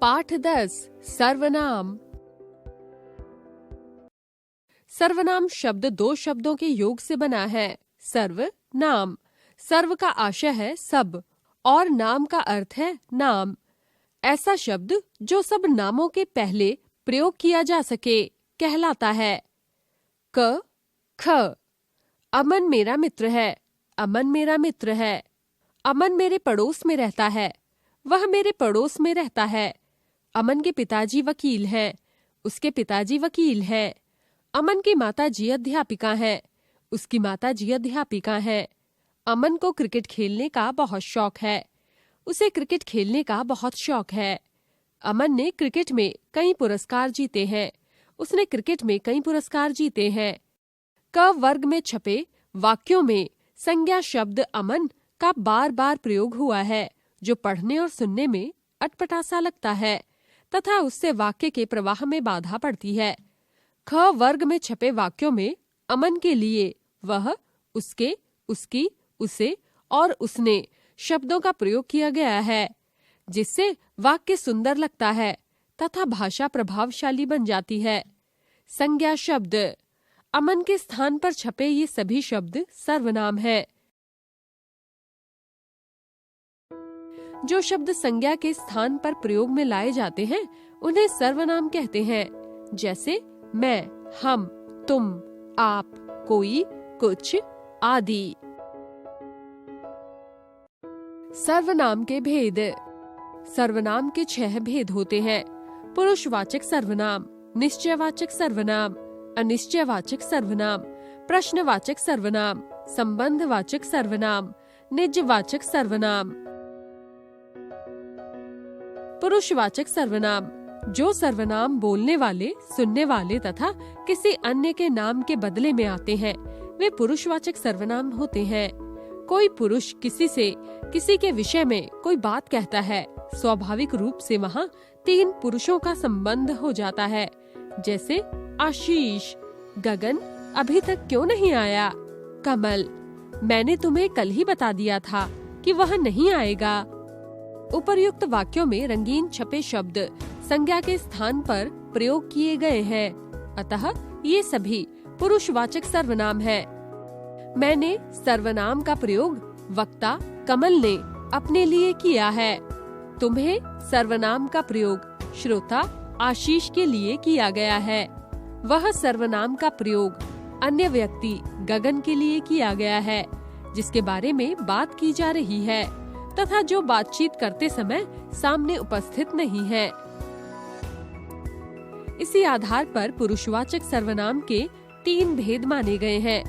पाठ 10 सर्वनाम। सर्वनाम शब्द दो शब्दों के योग से बना है। सर्व नाम, सर्व का आशय है सब और नाम का अर्थ है नाम। ऐसा शब्द जो सब नामों के पहले प्रयोग किया जा सके कहलाता है। क ख, अमन मेरा मित्र है, अमन मेरा मित्र है। अमन मेरे पड़ोस में रहता है, वह मेरे पड़ोस में रहता है। अमन के पिताजी वकील हैं, उसके पिताजी वकील हैं। अमन की माताजी अध्यापिका हैं, उसकी माताजी अध्यापिका हैं। अमन को क्रिकेट खेलने का बहुत शौक है, उसे क्रिकेट खेलने का बहुत शौक है। अमन ने क्रिकेट में कई पुरस्कार जीते हैं, उसने क्रिकेट में कई पुरस्कार जीते हैं। क वर्ग में छपे वाक्यों में संज्ञा शब्द अमन का बार बार प्रयोग हुआ है, जो पढ़ने और सुनने में अटपटा लगता है तथा उससे वाक्य के प्रवाह में बाधा पड़ती है। ख वर्ग में छपे वाक्यों में अमन के लिए वह, उसके, उसकी, उसे और उसने शब्दों का प्रयोग किया गया है, जिससे वाक्य सुंदर लगता है तथा भाषा प्रभावशाली बन जाती है। संज्ञा शब्द, अमन के स्थान पर छपे ये सभी शब्द सर्वनाम है। जो शब्द संज्ञा के स्थान पर प्रयोग में लाए जाते हैं उन्हें सर्वनाम कहते हैं, जैसे मैं, हम, तुम, आप, कोई, कुछ आदि। सर्वनाम के भेद। सर्वनाम के 6 भेद होते हैं। पुरुषवाचक सर्वनाम, निश्चयवाचक सर्वनाम, अनिश्चयवाचक सर्वनाम, प्रश्नवाचक सर्वनाम, संबंधवाचक सर्वनाम, निजवाचक सर्वनाम। पुरुषवाचक सर्वनाम, जो सर्वनाम बोलने वाले, सुनने वाले तथा किसी अन्य के नाम के बदले में आते हैं, वे पुरुषवाचक सर्वनाम होते हैं। कोई पुरुष किसी से किसी के विषय में कोई बात कहता है, स्वाभाविक रूप से वहाँ 3 पुरुषों का संबंध हो जाता है, जैसे आशीष, गगन अभी तक क्यों नहीं आया, कमल मैंने तुम्हें कल ही बता दिया था कि वह नहीं आएगा। उपर्युक्त वाक्यों में रंगीन छपे शब्द संज्ञा के स्थान पर प्रयोग किए गए हैं, अतः ये सभी पुरुषवाचक सर्वनाम है। मैंने सर्वनाम का प्रयोग वक्ता कमल ने अपने लिए किया है। तुम्हें सर्वनाम का प्रयोग श्रोता आशीष के लिए किया गया है। वह सर्वनाम का प्रयोग अन्य व्यक्ति गगन के लिए किया गया है, जिसके बारे में बात की जा रही है तथा जो बातचीत करते समय सामने उपस्थित नहीं है। इसी आधार पर पुरुषवाचक सर्वनाम के 3 भेद माने गए हैं।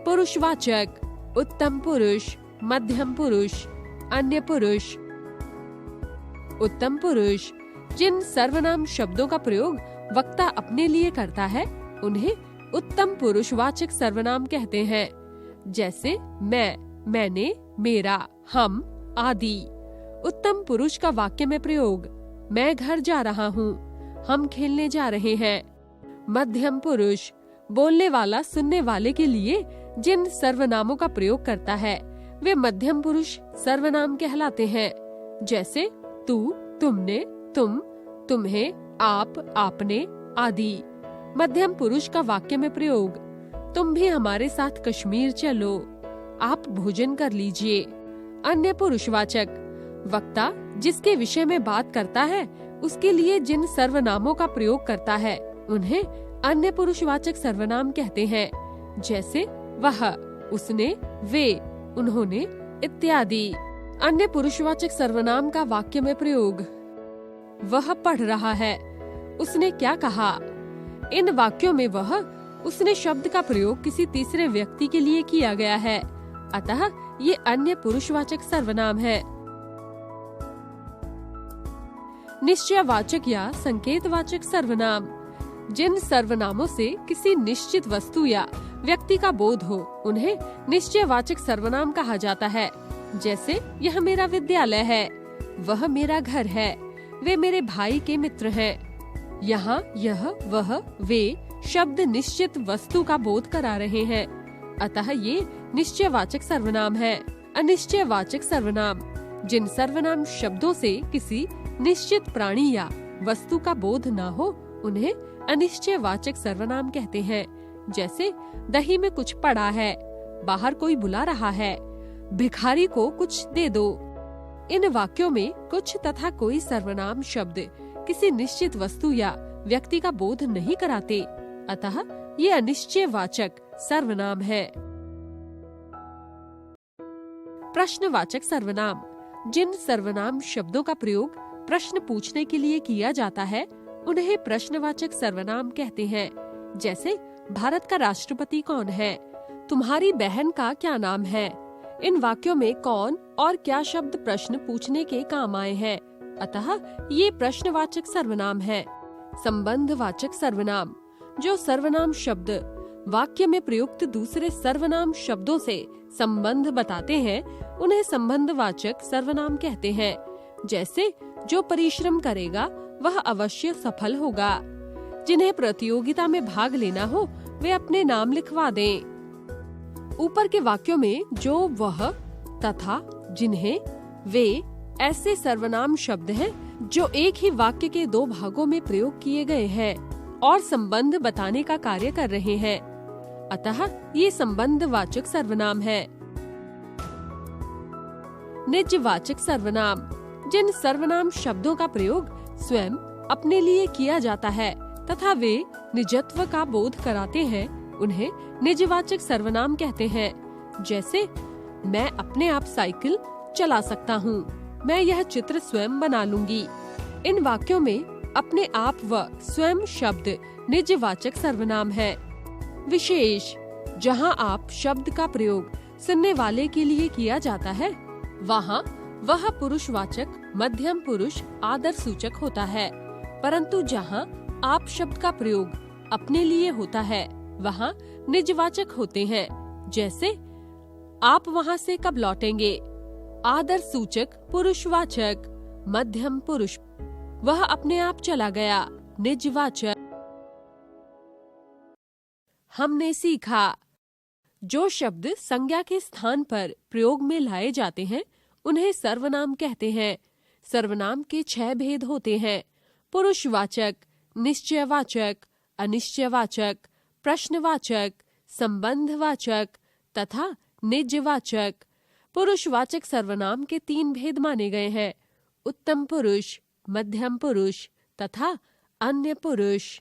पुरुषवाचक, उत्तम पुरुष, मध्यम पुरुष, अन्य पुरुष। उत्तम पुरुष, जिन सर्वनाम शब्दों का प्रयोग वक्ता अपने लिए करता है उन्हें उत्तम पुरुषवाचक सर्वनाम कहते हैं, जैसे मैं, मैंने, मेरा, हम आदि। उत्तम पुरुष का वाक्य में प्रयोग, मैं घर जा रहा हूँ, हम खेलने जा रहे हैं। मध्यम पुरुष, बोलने वाला सुनने वाले के लिए जिन सर्वनामों का प्रयोग करता है वे मध्यम पुरुष सर्वनाम कहलाते हैं, जैसे तू, तुमने, तुम, तुम्हें, आप, आपने आदि। मध्यम पुरुष का वाक्य में प्रयोग, तुम भी हमारे साथ कश्मीर चलो, आप भोजन कर लीजिए। अन्य पुरुषवाचक, वक्ता जिसके विषय में बात करता है उसके लिए जिन सर्वनामों का प्रयोग करता है उन्हें अन्य पुरुषवाचक सर्वनाम कहते हैं, जैसे वह, उसने, वे, उन्होंने इत्यादि। अन्य पुरुषवाचक सर्वनाम का वाक्य में प्रयोग, वह पढ़ रहा है, उसने क्या कहा। इन वाक्यों में वह, उसने शब्द का प्रयोग किसी तीसरे व्यक्ति के लिए किया गया है, अतः ये अन्य पुरुषवाचक सर्वनाम है। निश्चयवाचक या संकेतवाचक सर्वनाम, जिन सर्वनामों से किसी निश्चित वस्तु या व्यक्ति का बोध हो उन्हें निश्चयवाचक सर्वनाम कहा जाता है, जैसे यह मेरा विद्यालय है, वह मेरा घर है, वे मेरे भाई के मित्र हैं। यहाँ यह, वह, वे शब्द निश्चित वस्तु का बोध करा रहे हैं, अतः ये निश्चयवाचक सर्वनाम है। अनिश्चयवाचक सर्वनाम, जिन सर्वनाम शब्दों से किसी निश्चित प्राणी या वस्तु का बोध न हो उन्हें अनिश्चयवाचक सर्वनाम कहते हैं। जैसे दही में कुछ पड़ा है, बाहर कोई बुला रहा है, भिखारी को कुछ दे दो। इन वाक्यों में कुछ तथा कोई सर्वनाम शब्द किसी निश्चित वस्तु या व्यक्ति का बोध नहीं कराते, अतः ये अनिश्चयवाचक सर्वनाम है। प्रश्नवाचक सर्वनाम। जिन सर्वनाम शब्दों का प्रयोग प्रश्न पूछने के लिए किया जाता है उन्हें प्रश्नवाचक सर्वनाम कहते हैं। जैसे भारत का राष्ट्रपति कौन है, तुम्हारी बहन का क्या नाम है। इन वाक्यों में कौन और क्या शब्द प्रश्न पूछने के काम आए हैं, अतः ये प्रश्नवाचक सर्वनाम है। संबंधवाचक सर्वनाम। जो सर्वनाम शब्द वाक्य में प्रयुक्त दूसरे सर्वनाम शब्दों से संबंध बताते हैं उन्हें संबंधवाचक सर्वनाम कहते हैं। जैसे जो परिश्रम करेगा वह अवश्य सफल होगा। जिन्हें प्रतियोगिता में भाग लेना हो वे अपने नाम लिखवा दें। ऊपर के वाक्यों में जो, वह, तथा, जिन्हें, वे ऐसे सर्वनाम शब्द हैं जो एक ही वाक्य के दो भागों में प्रयोग किए गए हैं और संबंध बताने का कार्य कर रहे हैं, अतः ये संबंधवाचक सर्वनाम है। निजवाचक सर्वनाम। जिन सर्वनाम शब्दों का प्रयोग स्वयं अपने लिए किया जाता है तथा वे निजत्व का बोध कराते हैं उन्हें निजवाचक सर्वनाम कहते हैं। जैसे मैं अपने आप साइकिल चला सकता हूँ, मैं यह चित्र स्वयं बना लूंगी। इन वाक्यों में अपने आप व स्वयं शब्द निजवाचक सर्वनाम है। विशेष। जहाँ आप शब्द का प्रयोग सुनने वाले के लिए किया जाता है वहाँ वह पुरुषवाचक मध्यम पुरुष आदर सूचक होता है, परंतु जहाँ आप शब्द का प्रयोग अपने लिए होता है वहाँ निजवाचक होते हैं। जैसे आप वहाँ से कब लौटेंगे। आदर सूचक पुरुषवाचक, मध्यम पुरुष वह अपने आप चला गया, निजवाचक। हमने सीखा। जो शब्द संज्ञा के स्थान पर प्रयोग में लाए जाते हैं उन्हें सर्वनाम कहते हैं। सर्वनाम के 6 भेद होते हैं: पुरुषवाचक, निश्चयवाचक, अनिश्चयवाचक, प्रश्नवाचक, संबंधवाचक तथा निजवाचक। पुरुषवाचक सर्वनाम के 3 भेद माने गए हैं: उत्तम पुरुष, मध्यम पुरुष तथा अन्य पुरुष।